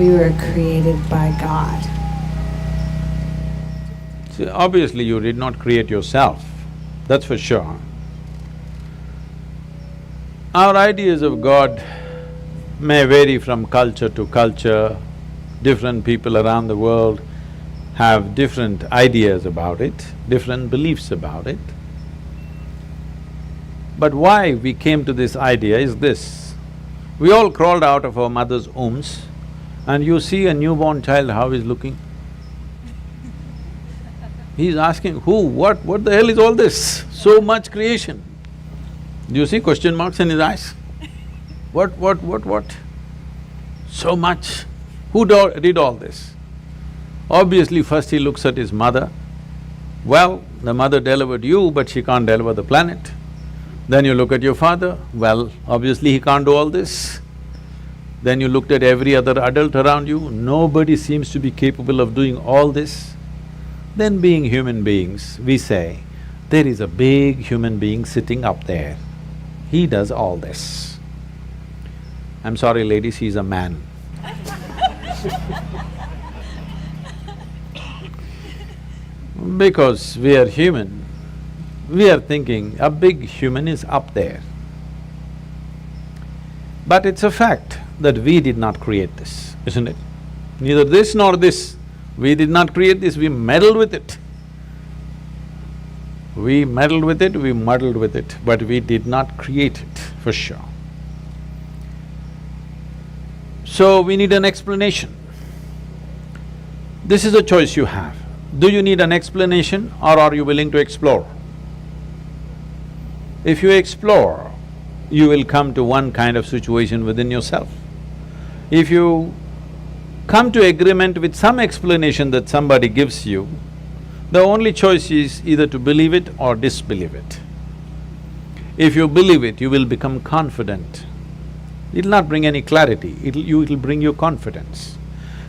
We were created by God. See, obviously you did not create yourself, that's for sure. Our ideas of God may vary from culture to culture. Different people around the world have different ideas about it, different beliefs about it. But why we came to this idea is this: we all crawled out of our mother's wombs, and you see a newborn child how he's looking. He's asking, who, what the hell is all this? So much creation. Do you see question marks in his eyes? What? So much. Who did all this? Obviously, first he looks at his mother. Well, the mother delivered you, but she can't deliver the planet. Then you look at your father, well, obviously he can't do all this. Then you looked at every other adult around you, nobody seems to be capable of doing all this. Then being human beings, we say, there is a big human being sitting up there. He does all this. I'm sorry ladies, he's a man. Because we are human, we are thinking a big human is up there. But it's a fact that we did not create this, isn't it? Neither this nor this. We did not create this, we meddled with it. We meddled with it, we muddled with it, but we did not create it, for sure. So we need an explanation. This is a choice you have. Do you need an explanation or are you willing to explore? If you explore, you will come to one kind of situation within yourself. If you come to agreement with some explanation that somebody gives you, the only choice is either to believe it or disbelieve it. If you believe it, you will become confident. It'll not bring any clarity, it'll bring you confidence.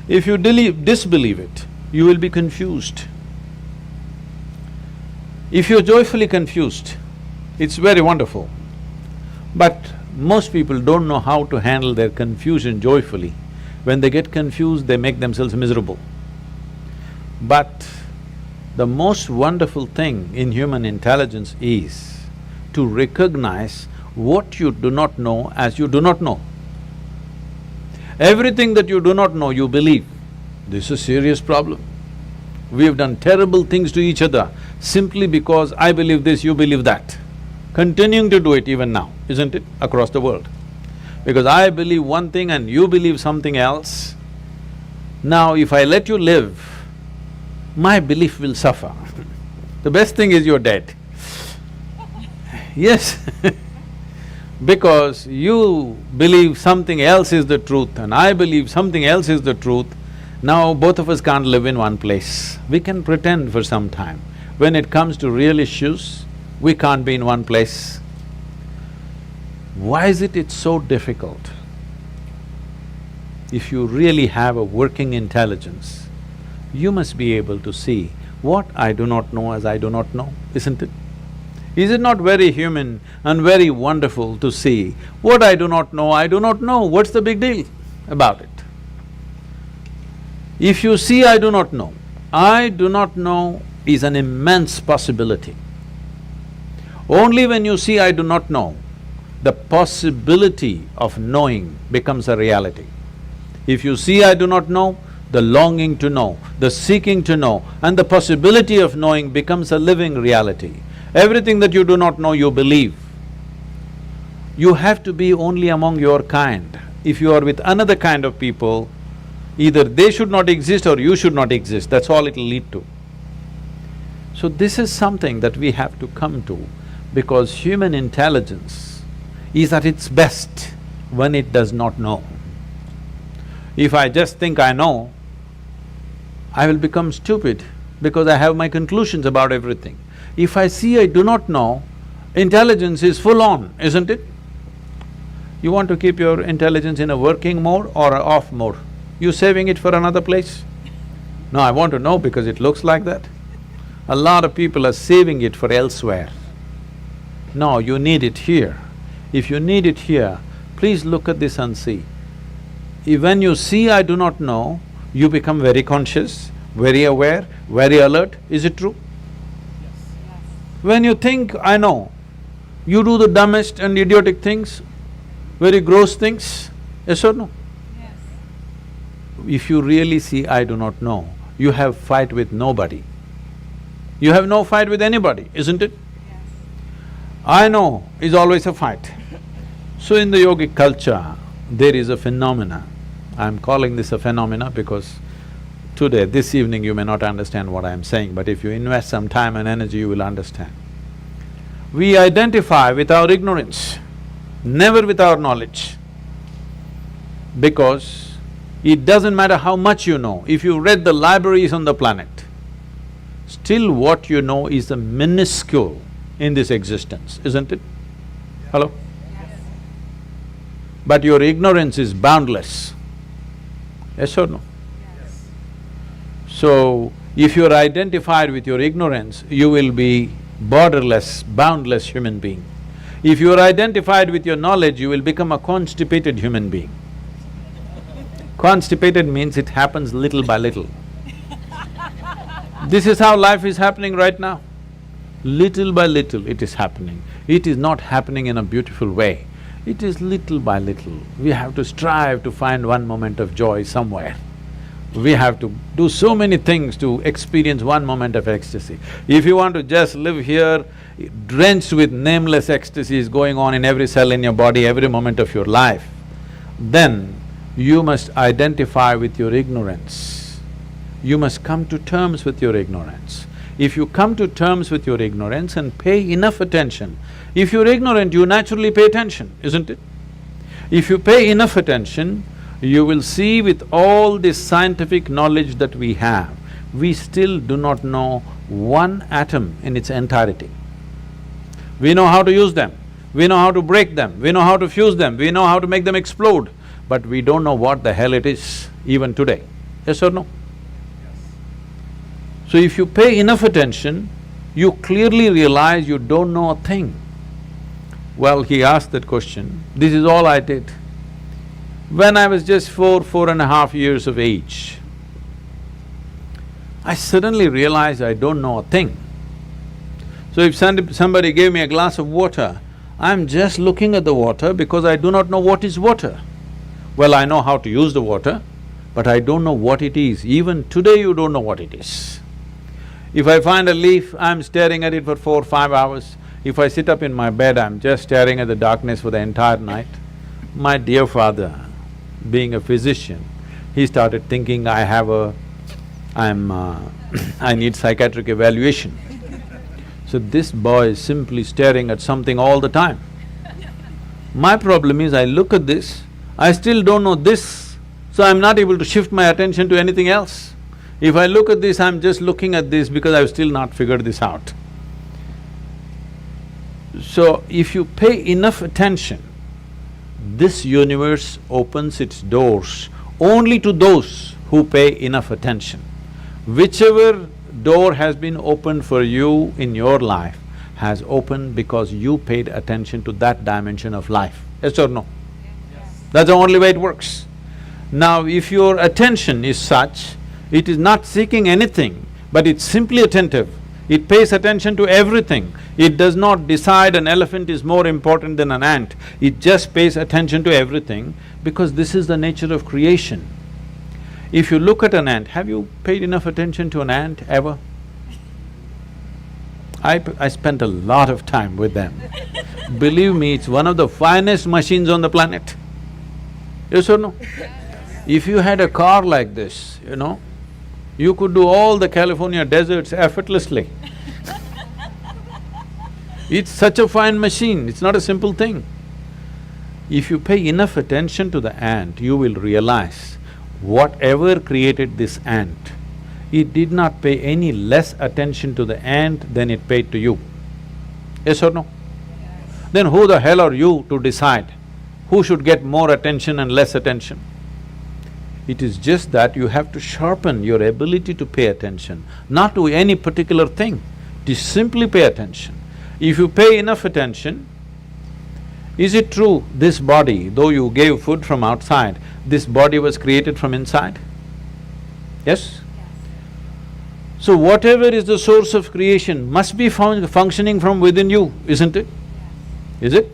If you disbelieve it, you will be confused. If you're joyfully confused, it's very wonderful. But most people don't know how to handle their confusion joyfully. When they get confused, they make themselves miserable. But the most wonderful thing in human intelligence is to recognize what you do not know as you do not know. Everything that you do not know, you believe. This is a serious problem. We have done terrible things to each other simply because I believe this, you believe that. Continuing to do it even now, isn't it, across the world? Because I believe one thing and you believe something else. Now if I let you live, my belief will suffer. The best thing is you're dead. Yes because you believe something else is the truth and I believe something else is the truth, now both of us can't live in one place. We can pretend for some time. When it comes to real issues, we can't be in one place. Why is it's so difficult? If you really have a working intelligence, you must be able to see what I do not know as I do not know, isn't it? Is it not very human and very wonderful to see what I do not know, what's the big deal about it? If you see I do not know is an immense possibility. Only when you see I do not know, the possibility of knowing becomes a reality. If you see I do not know, the longing to know, the seeking to know, and the possibility of knowing becomes a living reality. Everything that you do not know, you believe. You have to be only among your kind. If you are with another kind of people, either they should not exist or you should not exist, that's all it'll lead to. So this is something that we have to come to, because human intelligence is at its best when it does not know. If I just think I know, I will become stupid because I have my conclusions about everything. If I see I do not know, intelligence is full on, isn't it? You want to keep your intelligence in a working mode or a off mode? You saving it for another place? No, I want to know because it looks like that. A lot of people are saving it for elsewhere. No, you need it here. If you need it here, please look at this and see. when you see I do not know, you become very conscious, very aware, very alert. Is it true? When you think I know, you do the dumbest and idiotic things, very gross things, yes or no? Yes. If you really see I do not know, you have fight with nobody. You have no fight with anybody, isn't it? Yes. I know is always a fight. So in the yogic culture, there is a phenomena. I'm calling this a phenomena because today, this evening, you may not understand what I'm saying, but if you invest some time and energy, you will understand. We identify with our ignorance, never with our knowledge. Because it doesn't matter how much you know, if you read the libraries on the planet, still what you know is a minuscule in this existence, isn't it? Hello? Yes. But your ignorance is boundless. Yes or no? Yes. So, if you're identified with your ignorance, you will be borderless, boundless human being. If you're identified with your knowledge, you will become a constipated human being. Constipated means it happens little by little. This is how life is happening right now. Little by little it is happening. It is not happening in a beautiful way. It is little by little. We have to strive to find one moment of joy somewhere. We have to do so many things to experience one moment of ecstasy. If you want to just live here, drenched with nameless ecstasies going on in every cell in your body, every moment of your life, then you must identify with your ignorance. You must come to terms with your ignorance. If you come to terms with your ignorance and pay enough attention, if you're ignorant, you naturally pay attention, isn't it? If you pay enough attention, you will see with all this scientific knowledge that we have, we still do not know one atom in its entirety. We know how to use them, we know how to break them, we know how to fuse them, we know how to make them explode, but we don't know what the hell it is even today. Yes or no? So if you pay enough attention, you clearly realize you don't know a thing. Well, he asked that question, this is all I did. When I was just 4.5 years of age, I suddenly realized I don't know a thing. So if somebody gave me a glass of water, I'm just looking at the water because I do not know what is water. Well, I know how to use the water, but I don't know what it is. Even today you don't know what it is. If I find a leaf, I'm staring at it for 4-5 hours. If I sit up in my bed, I'm just staring at the darkness for the entire night. My dear father, being a physician, he started thinking I need psychiatric evaluation. So this boy is simply staring at something all the time. My problem is I look at this, I still don't know this, so I'm not able to shift my attention to anything else. If I look at this, I'm just looking at this because I've still not figured this out. So if you pay enough attention, this universe opens its doors only to those who pay enough attention. Whichever door has been opened for you in your life has opened because you paid attention to that dimension of life, yes or no? Yes. That's the only way it works. Now, if your attention is such, it is not seeking anything, but it's simply attentive. It pays attention to everything. It does not decide an elephant is more important than an ant. It just pays attention to everything because this is the nature of creation. If you look at an ant, have you paid enough attention to an ant ever? I spent a lot of time with them. Believe me, it's one of the finest machines on the planet. Yes or no? If you had a car like this, you know, you could do all the California deserts effortlessly. It's such a fine machine, it's not a simple thing. If you pay enough attention to the ant, you will realize whatever created this ant, it did not pay any less attention to the ant than it paid to you. Yes or no? Yes. Then who the hell are you to decide who should get more attention and less attention? It is just that you have to sharpen your ability to pay attention, not to any particular thing, to simply pay attention. If you pay enough attention, Is it true this body, though you gave food from outside, this body was created from inside? Yes? So whatever is the source of creation must be functioning from within you, isn't it? Is it?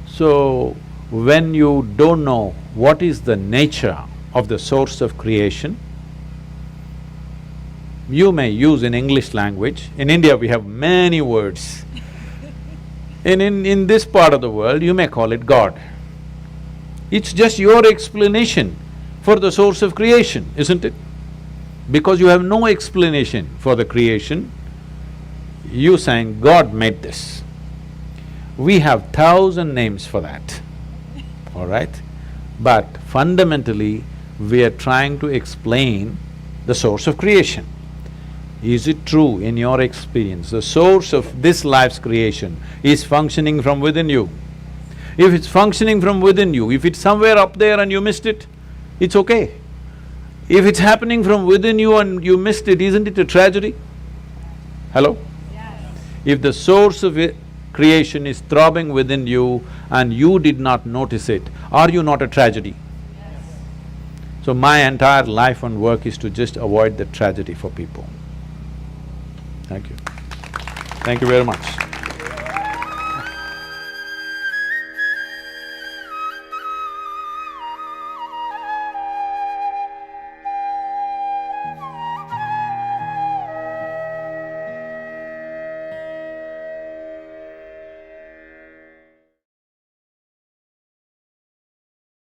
So, when you don't know what is the nature of the source of creation, you may use in English language. In India we have many words. In this part of the world, you may call it God. It's just your explanation for the source of creation, isn't it? Because you have no explanation for the creation, you saying, God made this. We have 1,000 names for that, all right? But fundamentally, we are trying to explain the source of creation. Is it true in your experience, the source of this life's creation is functioning from within you? If it's functioning from within you, if it's somewhere up there and you missed it, it's okay. If it's happening from within you and you missed it, isn't it a tragedy? Hello? Yes. If the source of creation is throbbing within you and you did not notice it, are you not a tragedy? Yes. So my entire life and work is to just avoid the tragedy for people. Thank you. Thank you very much.